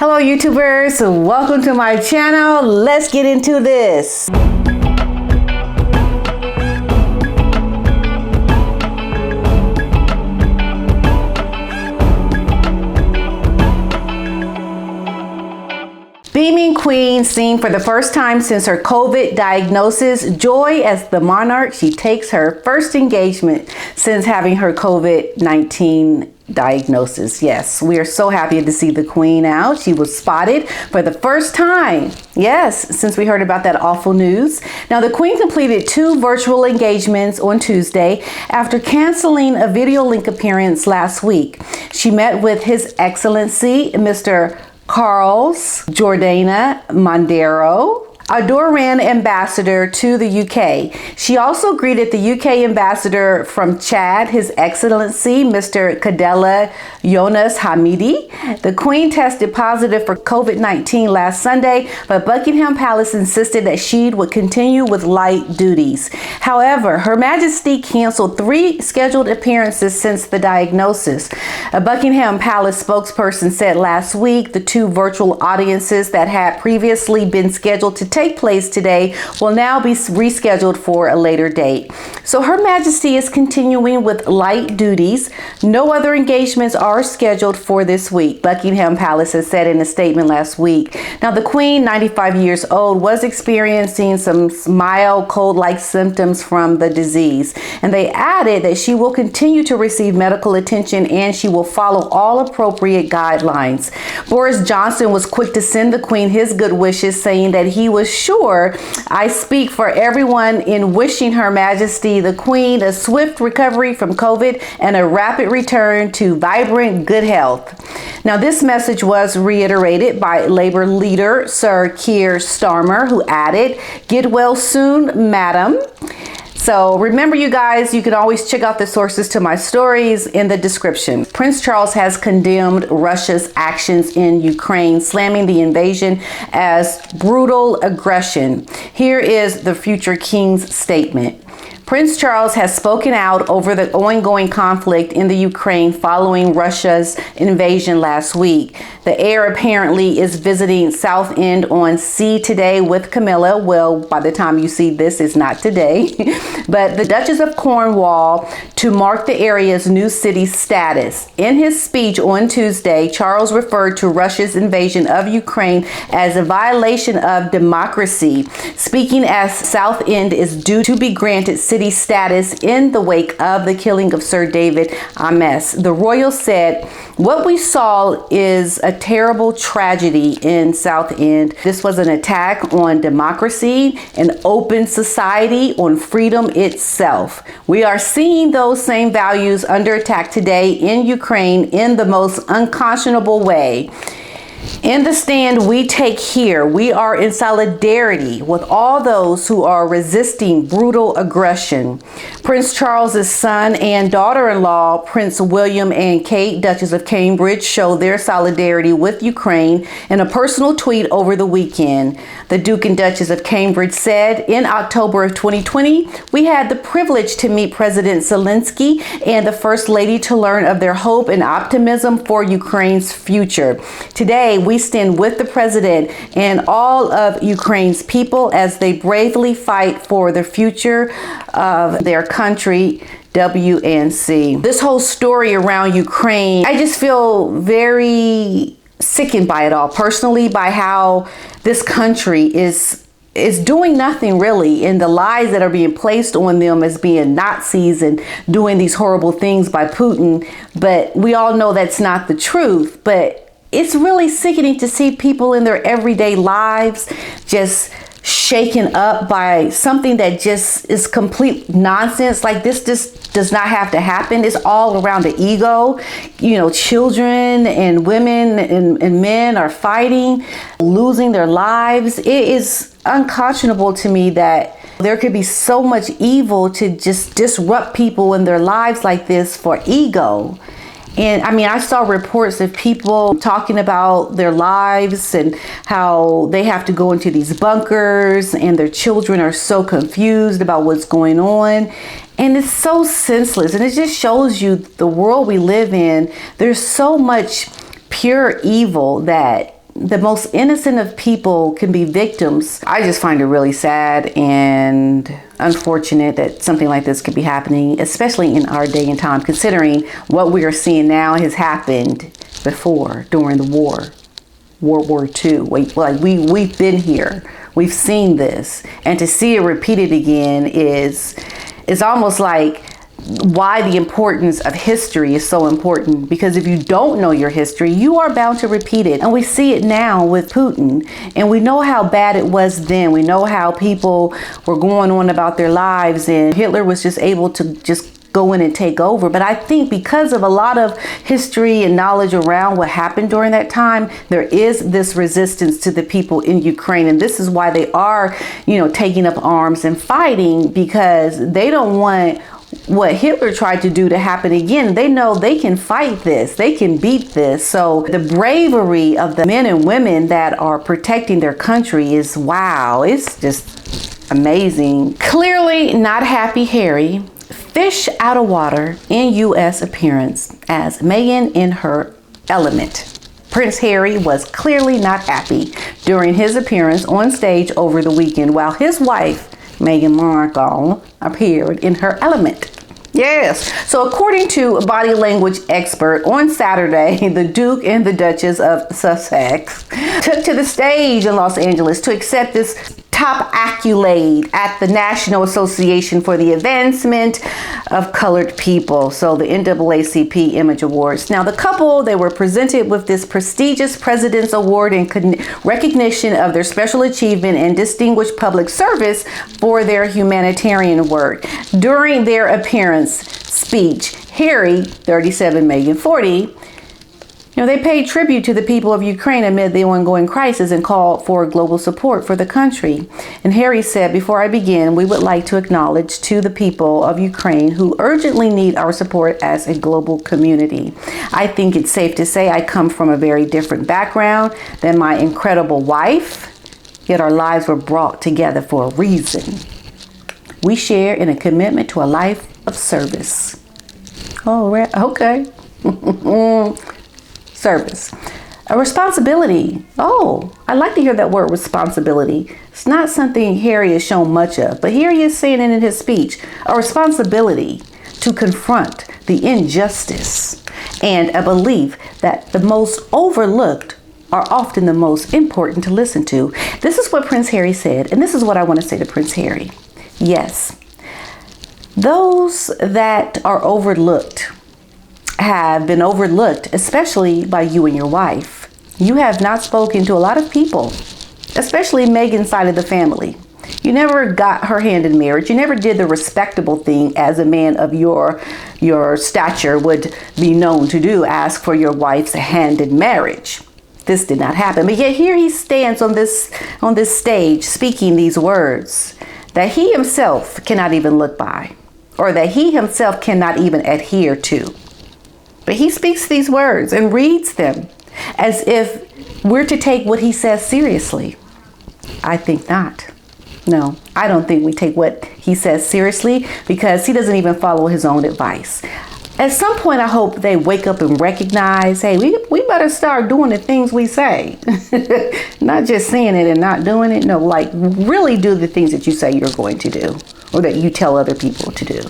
Hello YouTubers, welcome to my channel. Let's get into this. Beaming Queen seen for the first time since her COVID diagnosis. Joy as the monarch. She takes her first engagement since having her COVID-19 diagnosis. Yes, we are so happy to see the Queen out. She was spotted for the first time. Yes, since we heard about that awful news. Now, the Queen completed 2 virtual engagements on Tuesday after canceling a video link appearance last week. She met with His Excellency, Mr. Carlos Jordana Mondero, Adoran ambassador to the UK. She also greeted the UK ambassador from Chad, His Excellency, Mr. Kadela Yonas Hamidi. The Queen tested positive for COVID-19 last Sunday, but Buckingham Palace insisted that she would continue with light duties. However, Her Majesty canceled 3 scheduled appearances since the diagnosis. A Buckingham Palace spokesperson said last week the 2 virtual audiences that had previously been scheduled to take place today will now be rescheduled for a later date. So Her Majesty is continuing with light duties. No other engagements are scheduled for this week, Buckingham Palace has said in a statement last week. Now, the Queen, 95 years old, was experiencing some mild cold-like symptoms from the disease, and they added that she will continue to receive medical attention and she will follow all appropriate guidelines. Boris Johnson was quick to send the Queen his good wishes, saying that he was sure, "I speak for everyone in wishing Her Majesty the Queen a swift recovery from COVID and a rapid return to vibrant good health." Now, this message was reiterated by Labour leader Sir Keir Starmer, who added, "Get well soon, madam." So remember, you guys, you can always check out the sources to my stories in the description. Prince Charles has condemned Russia's actions in Ukraine, slamming the invasion as brutal aggression. Here is the future king's statement. Prince Charles has spoken out over the ongoing conflict in the Ukraine following Russia's invasion last week. The heir apparently is visiting Southend-on-Sea today with Camilla. Well, by the time you see this, it's not today. But the Duchess of Cornwall to mark the area's new city status. In his speech on Tuesday, Charles referred to Russia's invasion of Ukraine as a violation of democracy, speaking as Southend is due to be granted city status in the wake of the killing of Sir David Ames. The royal said, "What we saw is a terrible tragedy in Southend. This was an attack on democracy, an open society, on freedom itself. We are seeing those same values under attack today in Ukraine in the most unconscionable way. In the stand we take here, we are in solidarity with all those who are resisting brutal aggression." Prince Charles's son and daughter-in-law, Prince William and Kate, Duchess of Cambridge, showed their solidarity with Ukraine in a personal tweet over the weekend. The Duke and Duchess of Cambridge said, "In October of 2020, we had the privilege to meet President Zelensky and the First Lady to learn of their hope and optimism for Ukraine's future. Today, we stand with the President and all of Ukraine's people as they bravely fight for the future of their country. WNC." This whole story around Ukraine, I just feel very sickened by it all, personally, by how this country is doing nothing really, in the lies that are being placed on them as being Nazis and doing these horrible things by Putin. But we all know that's not the truth. But it's really sickening to see people in their everyday lives just shaken up by something that just is complete nonsense. Like, this just does not have to happen. It's all around the ego. You know, children and women and men are fighting, losing their lives. It is unconscionable to me that there could be so much evil to just disrupt people in their lives like this for ego. And I mean, I saw reports of people talking about their lives and how they have to go into these bunkers and their children are so confused about what's going on. And it's so senseless. And it just shows you the world we live in. There's so much pure evil that the most innocent of people can be victims. I just find it really sad and unfortunate that something like this could be happening, especially in our day and time, considering what we are seeing now has happened before during the World War II. We've been here. We've seen this. And to see it repeated again is almost like why the importance of history is so important, because if you don't know your history, you are bound to repeat it. And we see it now with Putin, and we know how bad it was then. We know how people were going on about their lives, and Hitler was just able to just go in and take over. But I think because of a lot of history and knowledge around what happened during that time, there is this resistance to the people in Ukraine. And this is why they are, taking up arms and fighting, because they don't want what Hitler tried to do to happen again. They know they can fight this. They can beat this. So the bravery of the men and women that are protecting their country is, wow, it's just amazing. Clearly not happy Harry, fish out of water in U.S. appearance as Meghan in her element. Prince Harry was clearly not happy during his appearance on stage over the weekend, while his wife, Meghan Markle, appeared in her element. Yes. So according to a body language expert, on Saturday, the Duke and the Duchess of Sussex took to the stage in Los Angeles to accept this top accolade at the National Association for the Advancement of Colored People, so the NAACP Image Awards. Now, the couple, they were presented with this prestigious President's Award in recognition of their special achievement and distinguished public service for their humanitarian work. During their appearance speech, Harry, 37, Meghan, 40, they paid tribute to the people of Ukraine amid the ongoing crisis and called for global support for the country. And Harry said, "Before I begin, we would like to acknowledge to the people of Ukraine who urgently need our support as a global community. I think it's safe to say I come from a very different background than my incredible wife, yet our lives were brought together for a reason. We share in a commitment to a life of service." Oh, okay. Service. A responsibility. Oh, I like to hear that word, responsibility. It's not something Harry has shown much of, but here he is saying it in his speech. A responsibility to confront the injustice and a belief that the most overlooked are often the most important to listen to. This is what Prince Harry said, and this is what I want to say to Prince Harry. Yes, those that are overlooked have been overlooked, especially by you and your wife. You have not spoken to a lot of people, especially Meghan's side of the family. You never got her hand in marriage. You never did the respectable thing as a man of your stature would be known to do, ask for your wife's hand in marriage. This did not happen. But yet here he stands on this stage speaking these words that he himself cannot even look by, or that he himself cannot even adhere to. But he speaks these words and reads them as if we're to take what he says seriously. I think not. No, I don't think we take what he says seriously, because he doesn't even follow his own advice. At some point, I hope they wake up and recognize, hey, we better start doing the things we say. Not just saying it and not doing it. No, like really do the things that you say you're going to do, or that you tell other people to do.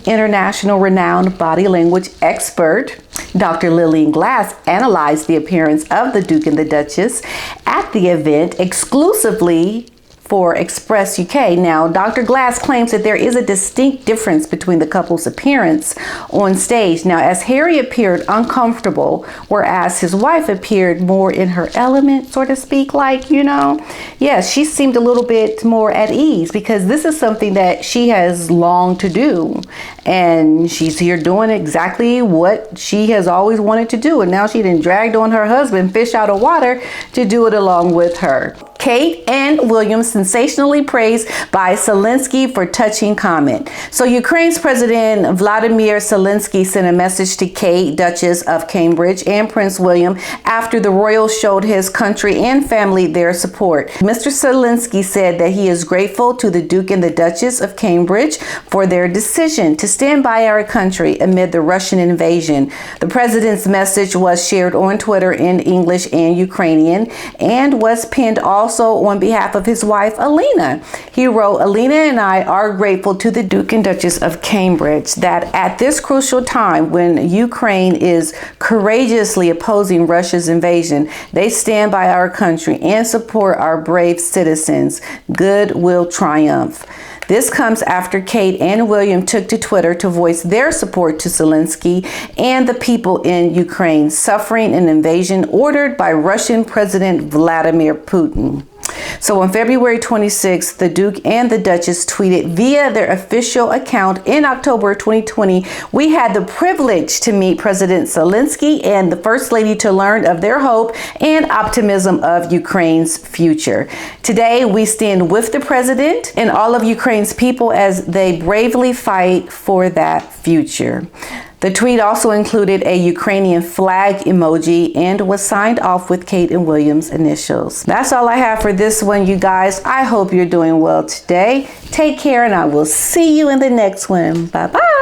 International renowned body language expert Dr. Lillian Glass analyzed the appearance of the Duke and the Duchess at the event exclusively for Express UK. Now, Dr. Glass claims that there is a distinct difference between the couple's appearance on stage. Now, as Harry appeared uncomfortable, whereas his wife appeared more in her element, so to speak, yes, she seemed a little bit more at ease, because this is something that she has longed to do. And she's here doing exactly what she has always wanted to do. And now she done dragged on her husband, fish out of water, to do it along with her. Kate and William sensationally praised by Zelensky for touching comment. So Ukraine's President Vladimir Zelensky sent a message to Kate, Duchess of Cambridge, and Prince William after the royals showed his country and family their support. Mr. Zelensky said that he is grateful to the Duke and the Duchess of Cambridge for their decision to stand by our country amid the Russian invasion. The president's message was shared on Twitter in English and Ukrainian and was penned also on behalf of his wife, Alina. He wrote, "Alina and I are grateful to the Duke and Duchess of Cambridge that at this crucial time when Ukraine is courageously opposing Russia's invasion, they stand by our country and support our brave citizens. Good will triumph." This comes after Kate and William took to Twitter to voice their support to Zelensky and the people in Ukraine suffering an invasion ordered by Russian President Vladimir Putin. So on February 26th, the Duke and the Duchess tweeted via their official account in October 2020, "We had the privilege to meet President Zelensky and the First Lady to learn of their hope and optimism of Ukraine's future. Today, we stand with the President and all of Ukraine's people as they bravely fight for that future." The tweet also included a Ukrainian flag emoji and was signed off with Kate and William's initials. That's all I have for this one, you guys. I hope you're doing well today. Take care, and I will see you in the next one. Bye-bye.